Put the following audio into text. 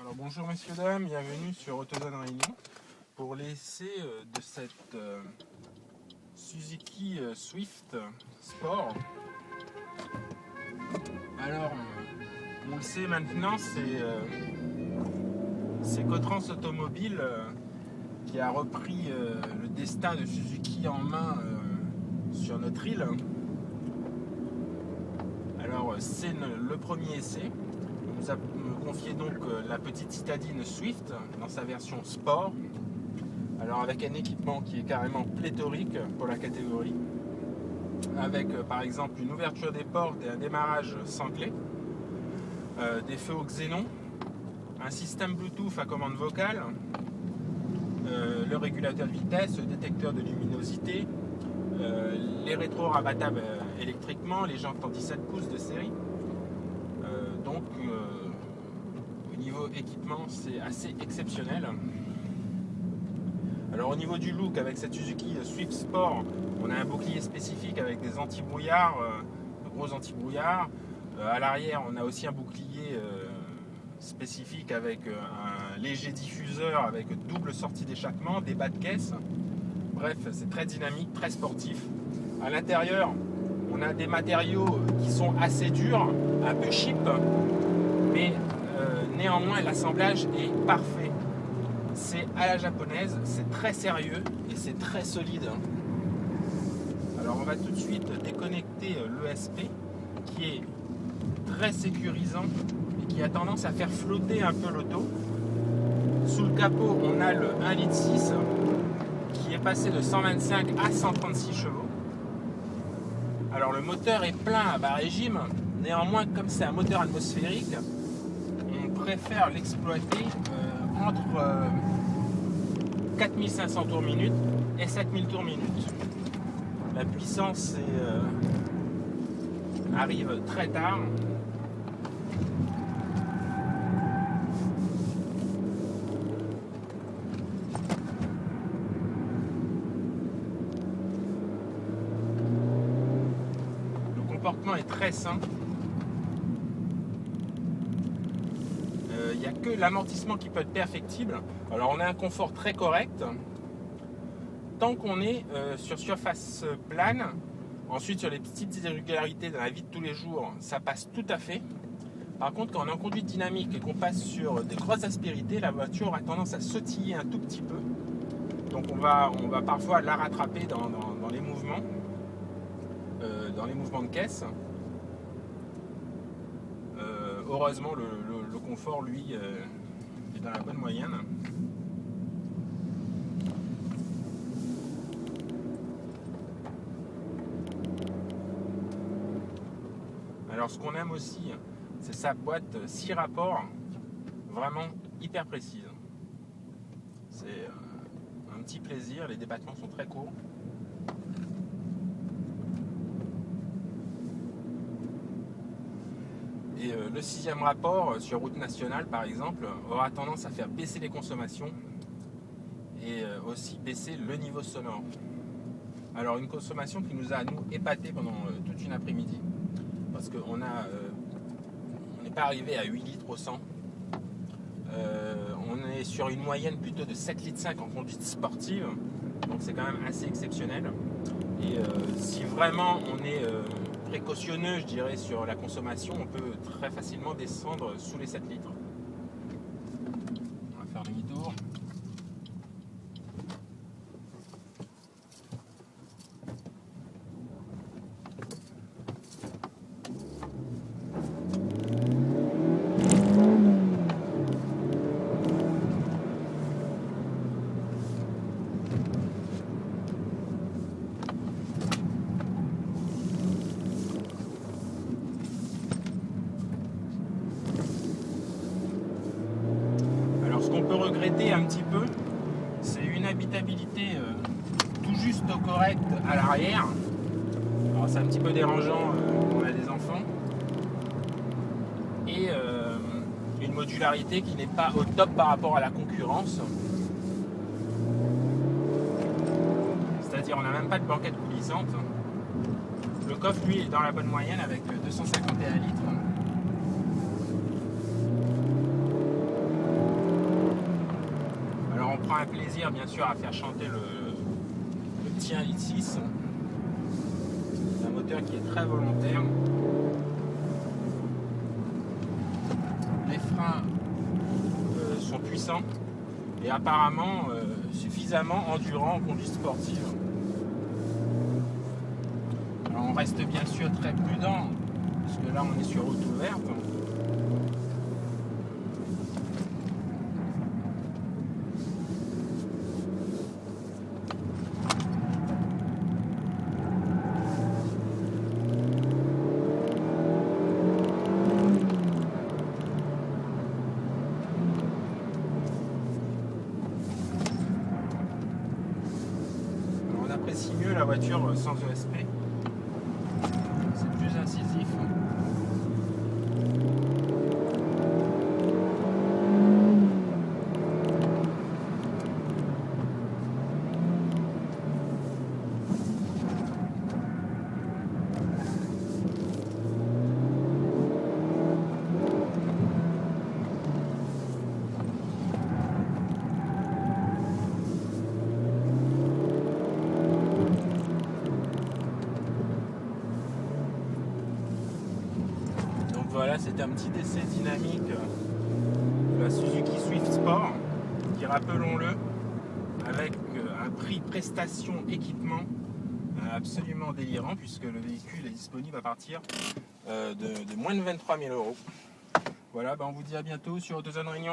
Alors bonjour messieurs dames, bienvenue sur AutoZone Réunion pour l'essai de cette Suzuki Swift Sport. Alors on le sait maintenant, c'est Cotrans Automobile qui a repris le destin de Suzuki en main sur notre île. Alors c'est le premier essai. On nous a confié donc la petite citadine Swift dans sa version sport. Alors avec un équipement qui est carrément pléthorique pour la catégorie. Avec par exemple une ouverture des portes et un démarrage sans clé. Des feux au xénon. Un système Bluetooth à commande vocale. Le régulateur de vitesse, le détecteur de luminosité. Les rétros rabattables électriquement, les jantes en 17 pouces de série. Donc au niveau équipement c'est assez exceptionnel. Alors au niveau du look, avec cette Suzuki Swift Sport, on a un bouclier spécifique avec des anti-brouillards, de gros anti-brouillards. À l'arrière on a aussi un bouclier spécifique avec un léger diffuseur avec double sortie d'échappement, des bas de caisse. Bref, c'est très dynamique, très sportif. À l'intérieur, on a des matériaux qui sont assez durs, un peu cheap, mais néanmoins l'assemblage est parfait. C'est à la japonaise, c'est très sérieux et c'est très solide. Alors on va tout de suite déconnecter l'ESP qui est très sécurisant et qui a tendance à faire flotter un peu l'auto. Sous le capot, on a le 1,6 litre qui est passé de 125 à 136 chevaux. Alors le moteur est plein à bas régime, néanmoins comme c'est un moteur atmosphérique, on préfère l'exploiter entre 4500 tours minute et 7000 tours minute. La puissance arrive très tard. Le comportement est très sain. Il n'y a que l'amortissement qui peut être perfectible. Alors on a un confort très correct tant qu'on est sur surface plane. Ensuite sur les petites irrégularités dans la vie de tous les jours, ça passe tout à fait. Par contre quand on est en conduite dynamique et qu'on passe sur des grosses aspérités, la voiture a tendance à sautiller un tout petit peu. Donc on va parfois la rattraper dans les mouvements, de caisse. Heureusement le confort lui est dans la bonne moyenne. Alors ce qu'on aime aussi, c'est sa boîte 6 rapports, vraiment hyper précise. C'est un petit plaisir, les débattements sont très courts. Et le 6e rapport sur route nationale par exemple aura tendance à faire baisser les consommations et aussi baisser le niveau sonore. Alors une consommation qui nous a nous épaté pendant toute une après-midi parce qu'on n'est pas arrivé à 8 litres au 100. On est sur une moyenne plutôt de 7,5 litres en conduite sportive, donc c'est quand même assez exceptionnel. Et si vraiment on est précautionneux, je dirais, sur la consommation, on peut très facilement descendre sous les 7 litres. On va faire demi-tour. Regretter un petit peu, c'est une habitabilité tout juste correcte à l'arrière. Alors c'est un petit peu dérangeant quand on a des enfants. Et une modularité qui n'est pas au top par rapport à la concurrence. C'est-à-dire on n'a même pas de banquette coulissante. Le coffre lui est dans la bonne moyenne avec 251 litres. prend un plaisir bien sûr à faire chanter le petit 1,6 litre. C'est un moteur qui est très volontaire. Les freins sont puissants et apparemment suffisamment endurants en conduite sportive. Alors on reste bien sûr très prudent parce que là on est sur route ouverte. On apprécie mieux la voiture sans ESP. C'est plus incisif. Voilà, c'était un petit essai dynamique de la Suzuki Swift Sport qui, rappelons-le, avec un prix prestation équipement absolument délirant puisque le véhicule est disponible à partir de moins de 23 000 €. Voilà, on vous dit à bientôt sur AutoZone Réunion.